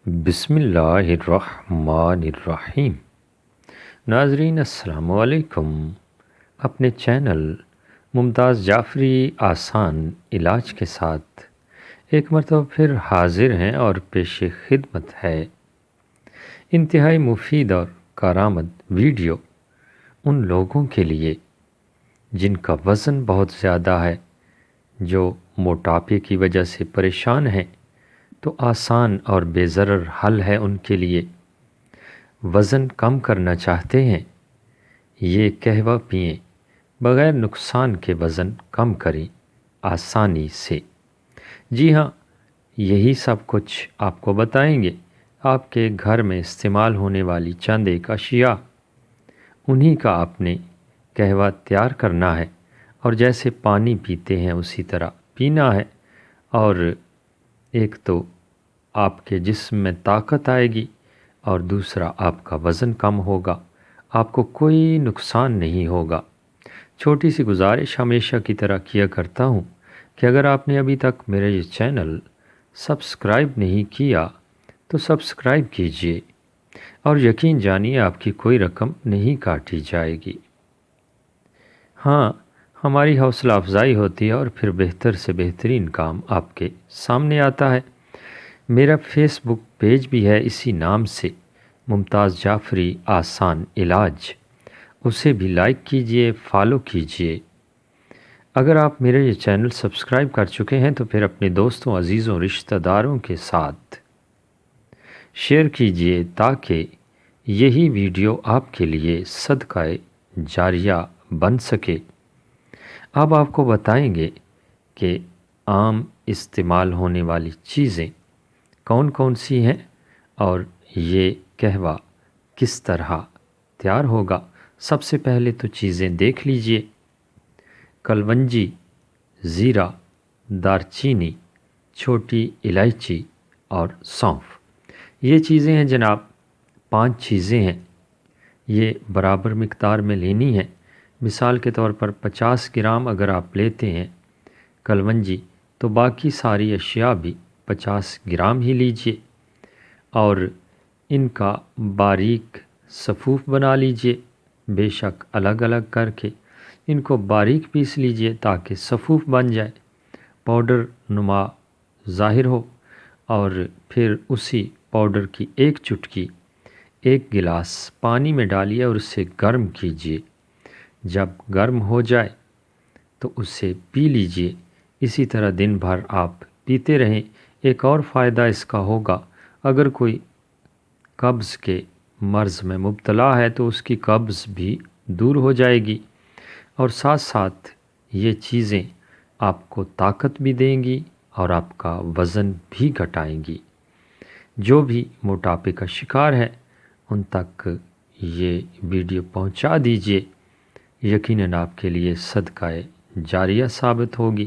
بسم اللہ الرحمن الرحیم۔ ناظرین السلام علیکم۔ اپنے چینل ممتاز جعفری آسان علاج کے ساتھ ایک مرتبہ پھر حاضر ہیں اور پیش خدمت ہے انتہائی مفید اور کارآمد ویڈیو ان لوگوں کے لیے جن کا وزن بہت زیادہ ہے، جو موٹاپے کی وجہ سے پریشان ہیں، تو آسان اور بے ضرر حل ہے ان کے لیے۔ وزن کم کرنا چاہتے ہیں؟ یہ قہوہ پئیں، بغیر نقصان کے وزن کم کریں آسانی سے۔ جی ہاں، یہی سب کچھ آپ کو بتائیں گے۔ آپ کے گھر میں استعمال ہونے والی چند ایک اشیاء، انہی کا آپ نے قہوہ تیار کرنا ہے، اور جیسے پانی پیتے ہیں اسی طرح پینا ہے، اور ایک تو آپ کے جسم میں طاقت آئے گی اور دوسرا آپ کا وزن کم ہوگا، آپ کو کوئی نقصان نہیں ہوگا۔ چھوٹی سی گزارش ہمیشہ کی طرح کیا کرتا ہوں کہ اگر آپ نے ابھی تک میرا یہ چینل سبسکرائب نہیں کیا تو سبسکرائب کیجئے، اور یقین جانیے آپ کی کوئی رقم نہیں کاٹی جائے گی۔ ہاں، ہماری حوصلہ افزائی ہوتی ہے اور پھر بہتر سے بہترین کام آپ کے سامنے آتا ہے۔ میرا فیس بک پیج بھی ہے اسی نام سے، ممتاز جعفری آسان علاج، اسے بھی لائک کیجئے، فالو کیجئے۔ اگر آپ میرا یہ چینل سبسکرائب کر چکے ہیں تو پھر اپنے دوستوں، عزیزوں، رشتہ داروں کے ساتھ شیئر کیجئے تاکہ یہی ویڈیو آپ کے لیے صدقہ جاریہ بن سکے۔ اب آپ کو بتائیں گے کہ عام استعمال ہونے والی چیزیں کون کون سی ہیں اور یہ قہوہ کس طرح تیار ہوگا۔ سب سے پہلے تو چیزیں دیکھ لیجئے۔ کلونجی، زیرہ، دارچینی، چھوٹی الائچی اور سونف، یہ چیزیں ہیں جناب، 5 چیزیں ہیں۔ یہ برابر مقدار میں لینی ہے۔ مثال کے طور پر 50 گرام اگر آپ لیتے ہیں کلونجی، تو باقی ساری اشیاء بھی 50 گرام ہی لیجئے، اور ان کا باریک صفوف بنا لیجئے، بے شک الگ الگ کر کے ان کو باریک پیس لیجئے تاکہ صفوف بن جائے، پاؤڈر نما ظاہر ہو، اور پھر اسی پاؤڈر کی ایک چٹکی 1 گلاس پانی میں ڈالیے اور اسے گرم کیجئے۔ جب گرم ہو جائے تو اسے پی لیجئے۔ اسی طرح دن بھر آپ پیتے رہیں۔ ایک اور فائدہ اس کا ہوگا، اگر کوئی قبض کے مرض میں مبتلا ہے تو اس کی قبض بھی دور ہو جائے گی، اور ساتھ ساتھ یہ چیزیں آپ کو طاقت بھی دیں گی اور آپ کا وزن بھی گھٹائیں گی۔ جو بھی موٹاپے کا شکار ہے ان تک یہ ویڈیو پہنچا دیجئے، یقیناً آپ کے لیے صدقہ جاریہ ثابت ہوگی۔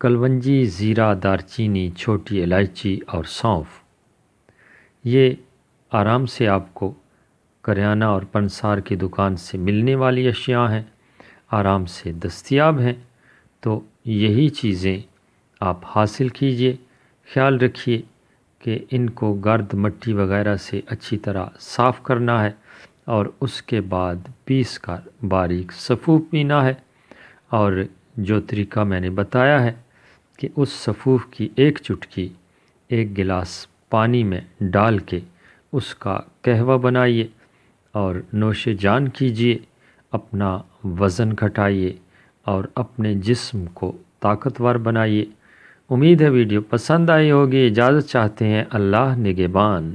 کلونجی، زیرہ، دارچینی، چھوٹی الائچی اور سونف، یہ آرام سے آپ کو کریانہ اور پنسار کی دکان سے ملنے والی اشیاء ہیں، آرام سے دستیاب ہیں، تو یہی چیزیں آپ حاصل کیجئے۔ خیال رکھیے کہ ان کو گرد مٹی وغیرہ سے اچھی طرح صاف کرنا ہے، اور اس کے بعد پیس کر باریک صفوف پینا ہے، اور جو طریقہ میں نے بتایا ہے کہ اس صفوف کی ایک چٹکی 1 گلاس پانی میں ڈال کے اس کا قہوہ بنائیے اور نوش جان کیجئے، اپنا وزن گھٹائیے اور اپنے جسم کو طاقتور بنائیے۔ امید ہے ویڈیو پسند آئی ہوگی۔ اجازت چاہتے ہیں، اللہ نگہبان۔